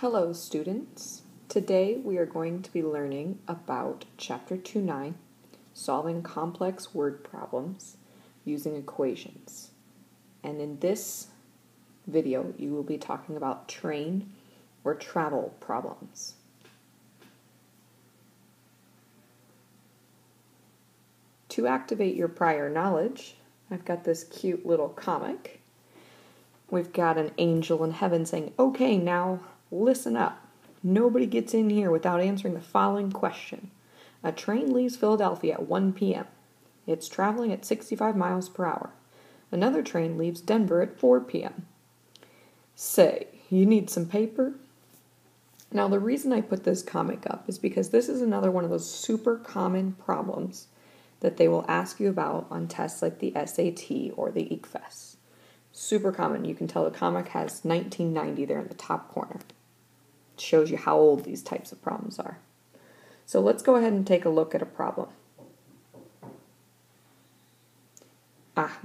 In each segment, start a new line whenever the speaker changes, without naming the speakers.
Hello students. Today we are going to be learning about Chapter 2.9, solving complex word problems using equations. And in this video you will be talking about train or travel problems. To activate your prior knowledge, I've got this cute little comic. We've got an angel in heaven saying, "Okay, now listen up. Nobody gets in here without answering the following question. A train leaves Philadelphia at 1 p.m. It's traveling at 65 miles per hour. Another train leaves Denver at 4 p.m. Say, you need some paper?" Now, the reason I put this comic up is because this is another one of those super common problems that they will ask you about on tests like the SAT or the ICFES. Super common. You can tell the comic has 1990 there in the top corner. It shows you how old these types of problems are. So let's go ahead and take a look at a problem.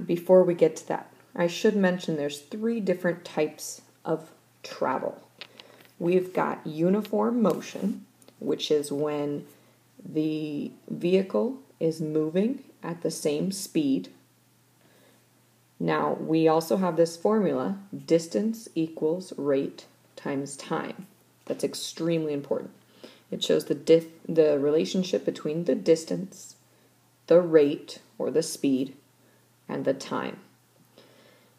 Before we get to that, I should mention there's 3 different types of travel. We've got uniform motion, which is when the vehicle is moving at the same speed. Now, we also have this formula, distance equals rate times time. That's extremely important. It shows the relationship between the distance, the rate or the speed, and the time.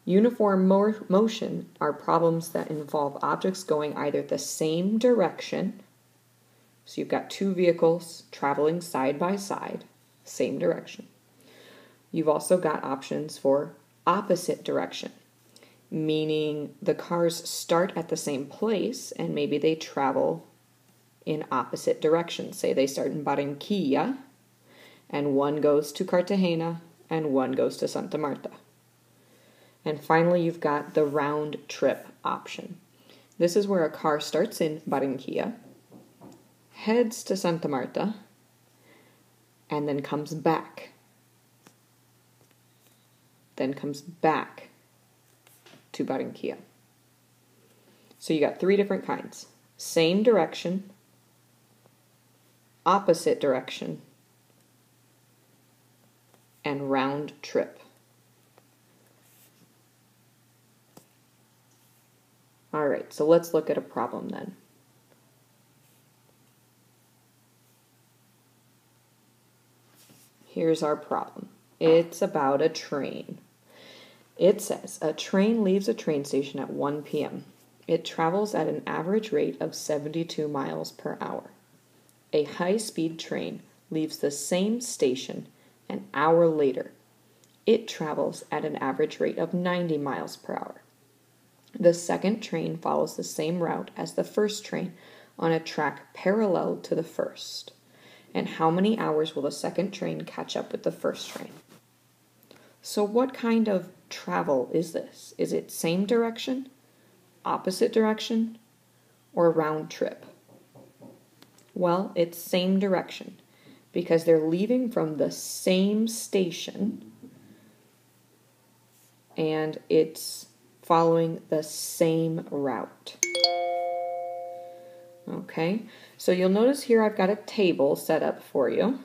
Uniform motion are problems that involve objects going either the same direction. So you've got 2 vehicles traveling side by side, same direction. You've also got options for opposite direction, meaning the cars start at the same place and maybe they travel in opposite directions. Say they start in Barranquilla and one goes to Cartagena and one goes to Santa Marta. And finally, you've got the round trip option. This is where a car starts in Barranquilla, heads to Santa Marta, and then comes back. Then comes back to Barranquilla. So you got 3 different kinds. Same direction, opposite direction, and round trip. All right, so let's look at a problem then. Here's our problem. It's about a train. It says, a train leaves a train station at 1 p.m. It travels at an average rate of 72 miles per hour. A high-speed train leaves the same station an hour later. It travels at an average rate of 90 miles per hour. The second train follows the same route as the first train on a track parallel to the first. And how many hours will the second train catch up with the first train? So what kind of travel is this? Is it same direction, opposite direction, or round trip? Well, it's same direction because they're leaving from the same station and it's following the same route. Okay, so you'll notice here I've got a table set up for you.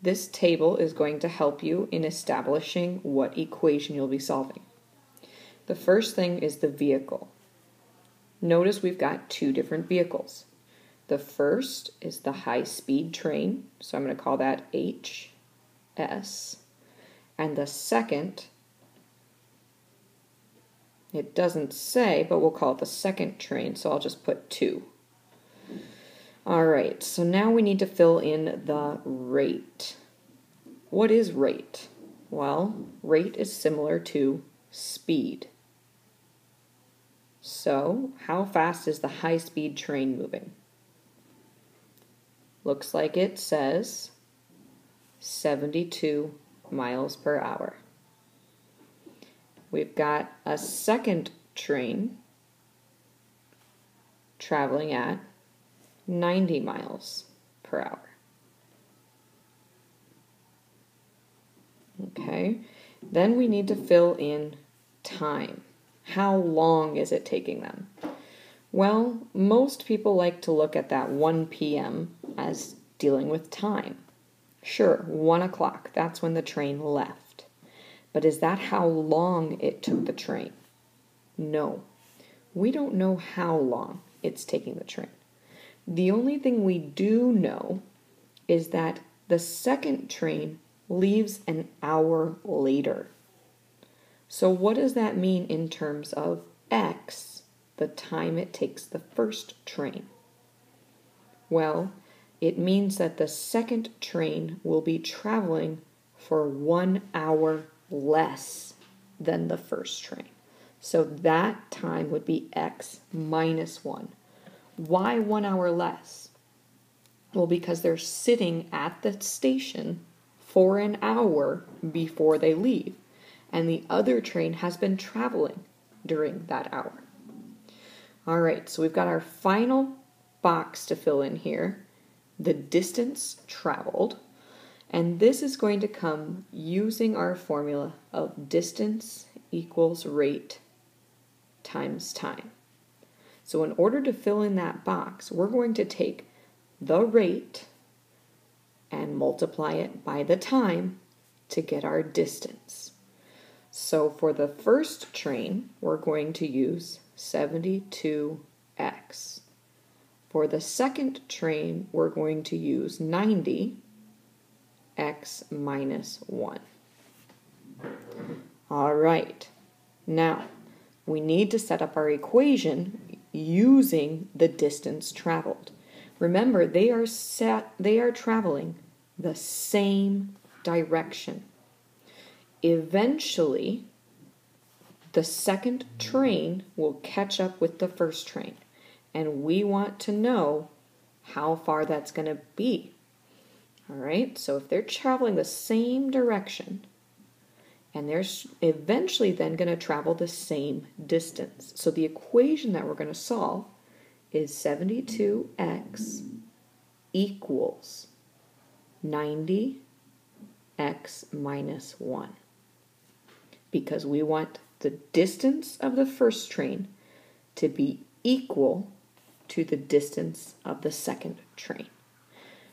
This table is going to help you in establishing what equation you'll be solving. The first thing is the vehicle. Notice we've got 2 different vehicles. The first is the high-speed train, so I'm going to call that HS. And the second, it doesn't say, but we'll call it the second train, so I'll just put 2. All right, so now we need to fill in the rate. What is rate? Well, rate is similar to speed. So, how fast is the high-speed train moving? Looks like it says 72 miles per hour. We've got a second train traveling at 90 miles per hour. Okay, then we need to fill in time. How long is it taking them? Well, most people like to look at that 1 p.m. as dealing with time. Sure, 1 o'clock, that's when the train left. But is that how long it took the train? No. We don't know how long it's taking the train. The only thing we do know is that the second train leaves an hour later. So what does that mean in terms of X, the time it takes the first train? Well, it means that the second train will be traveling for 1 hour less than the first train. So that time would be X minus 1. Why 1 hour less? Well, because they're sitting at the station for an hour before they leave, and the other train has been traveling during that hour. All right, so we've got our final box to fill in here, the distance traveled, and this is going to come using our formula of distance equals rate times time. So in order to fill in that box, we're going to take the rate and multiply it by the time to get our distance. So for the first train, we're going to use 72x. For the second train, we're going to use 90x minus 1. All right, now we need to set up our equation using the distance traveled. Remember, they are traveling the same direction. Eventually, the second train will catch up with the first train, and we want to know how far that's going to be. All right, so if they're traveling the same direction, and they're eventually then going to travel the same distance. So the equation that we're going to solve is 72x equals 90x minus 1. Because we want the distance of the first train to be equal to the distance of the second train.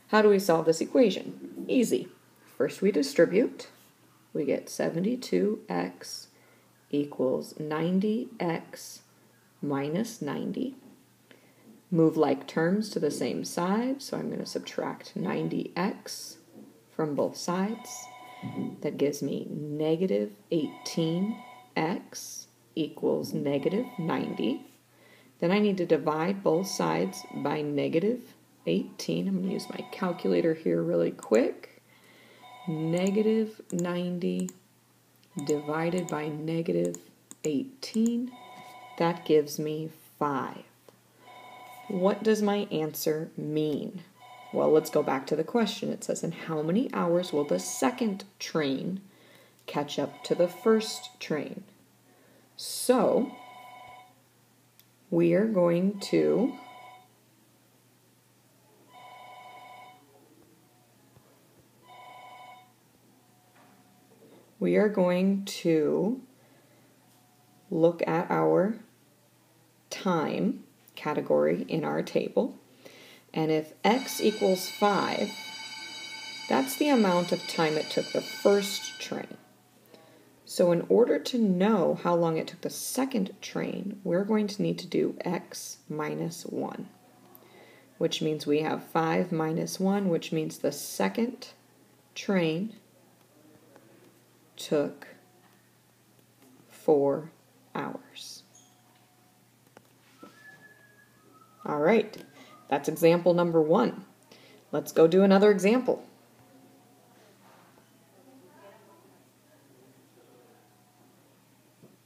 How do we solve this equation? Easy. First we distribute. We get 72x equals 90x minus 90. Move like terms to the same side, so I'm going to subtract 90x from both sides. That gives me negative 18x equals negative 90. Then I need to divide both sides by negative 18. I'm going to use my calculator here really quick. Negative 90 divided by negative 18. That gives me 5. What does my answer mean? Well, let's go back to the question. It says, in how many hours will the second train catch up to the first train? So, we are going to look at our time category in our table. And if x equals 5, that's the amount of time it took the first train. So in order to know how long it took the second train, we're going to need to do x minus 1, which means we have 5 minus 1, which means the second train took 4 hours. All right, that's example number 1. Let's go do another example.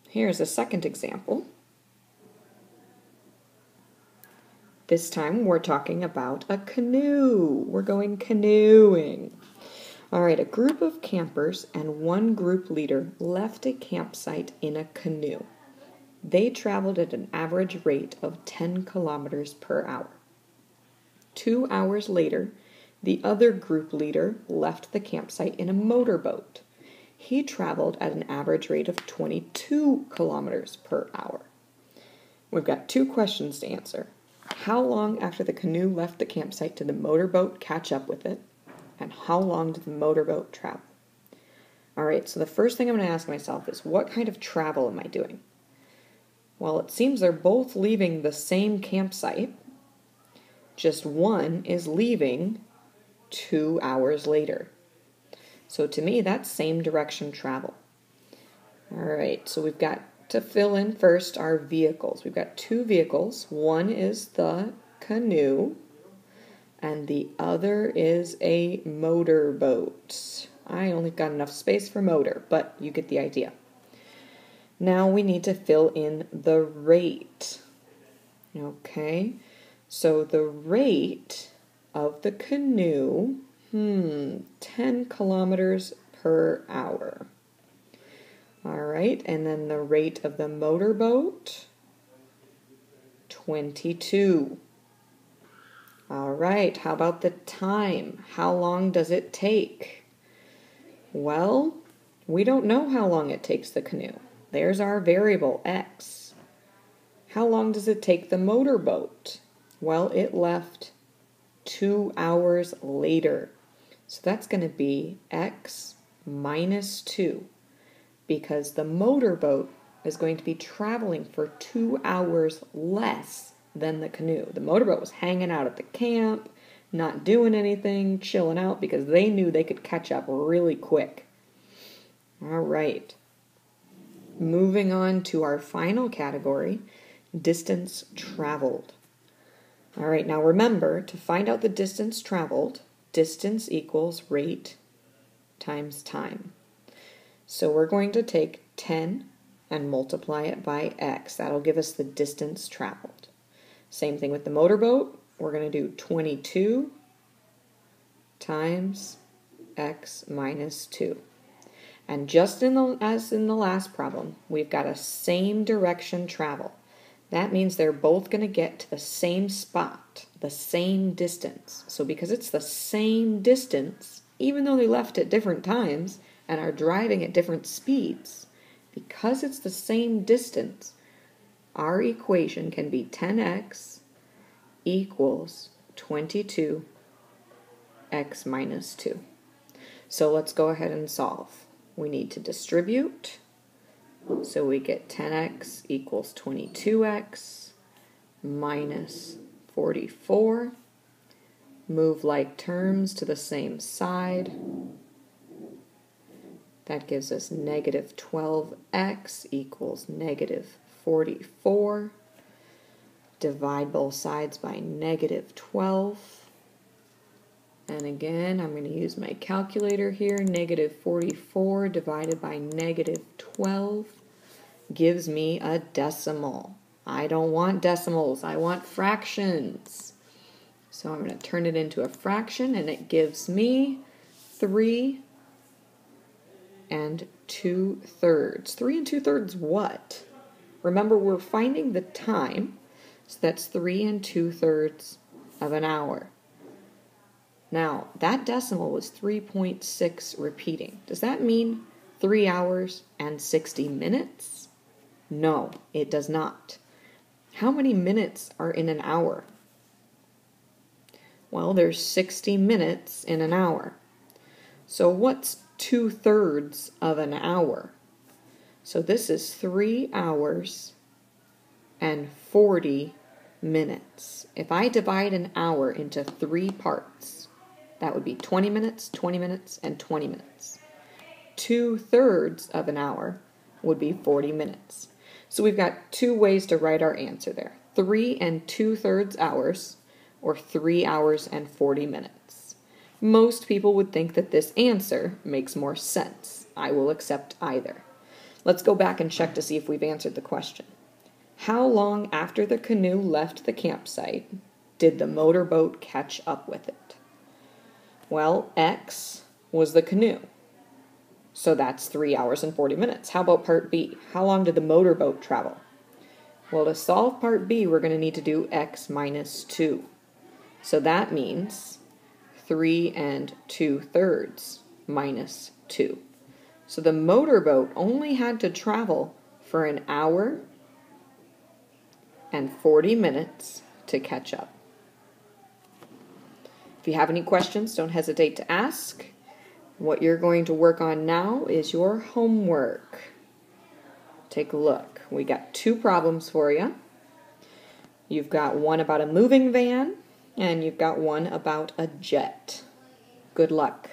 Here's a second example. This time we're talking about a canoe. We're going canoeing. All right, a group of campers and one group leader left a campsite in a canoe. They traveled at an average rate of 10 kilometers per hour. 2 hours later, the other group leader left the campsite in a motorboat. He traveled at an average rate of 22 kilometers per hour. We've got two questions to answer. How long after the canoe left the campsite did the motorboat catch up with it? And how long did the motorboat travel? All right, so the first thing I'm going to ask myself is, what kind of travel am I doing? Well, it seems they're both leaving the same campsite, just one is leaving 2 hours later. So to me, that's same direction travel. All right, so we've got to fill in first our vehicles. We've got two vehicles. One is the canoe, and the other is a motorboat. I only got enough space for motor, but you get the idea. Now we need to fill in the rate. Okay, so the rate of the canoe, 10 kilometers per hour. All right, and then the rate of the motorboat, 22. All right, how about the time? How long does it take? Well, we don't know how long it takes the canoe. There's our variable, x. How long does it take the motorboat? Well, it left 2 hours later. So that's going to be x minus 2, because the motorboat is going to be traveling for 2 hours less than the canoe. The motorboat was hanging out at the camp, not doing anything, chilling out, because they knew they could catch up really quick. All right. Moving on to our final category, distance traveled. All right, now remember, to find out the distance traveled, distance equals rate times time. So we're going to take 10 and multiply it by x. That'll give us the distance traveled. Same thing with the motorboat. We're going to do 22 times x minus 2. And just as in the last problem, we've got a same direction travel. That means they're both going to get to the same spot, the same distance. So because it's the same distance, even though they left at different times and are driving at different speeds, because it's the same distance, our equation can be 10x equals 22x minus 2. So let's go ahead and solve. We need to distribute. So we get 10x equals 22x minus 44. Move like terms to the same side. That gives us negative 12x equals negative 44. Divide both sides by negative 12. And again, I'm going to use my calculator here. Negative 44 divided by negative 12 gives me a decimal. I don't want decimals. I want fractions. So I'm going to turn it into a fraction, and it gives me 3 2/3. 3 2/3 what? Remember, we're finding the time, so that's 3 2/3 of an hour. Now, that decimal was 3.6 repeating. Does that mean 3 hours and 60 minutes? No, it does not. How many minutes are in an hour? Well, there's 60 minutes in an hour. So what's 2/3 of an hour? So this is 3 hours and 40 minutes. If I divide an hour into 3 parts, that would be 20 minutes, 20 minutes, and 20 minutes. 2/3 of an hour would be 40 minutes. So we've got 2 ways to write our answer there. 3 2/3 hours, or 3 hours and 40 minutes. Most people would think that this answer makes more sense. I will accept either. Let's go back and check to see if we've answered the question. How long after the canoe left the campsite did the motorboat catch up with it? Well, x was the canoe. So that's 3 hours and 40 minutes. How about part B? How long did the motorboat travel? Well, to solve part B, we're going to need to do x minus 2. So that means 3 2/3 minus 2. So the motorboat only had to travel for an hour and 40 minutes to catch up. If you have any questions, don't hesitate to ask. What you're going to work on now is your homework. Take a look. We got 2 problems for you. You've got one about a moving van, and you've got one about a jet. Good luck.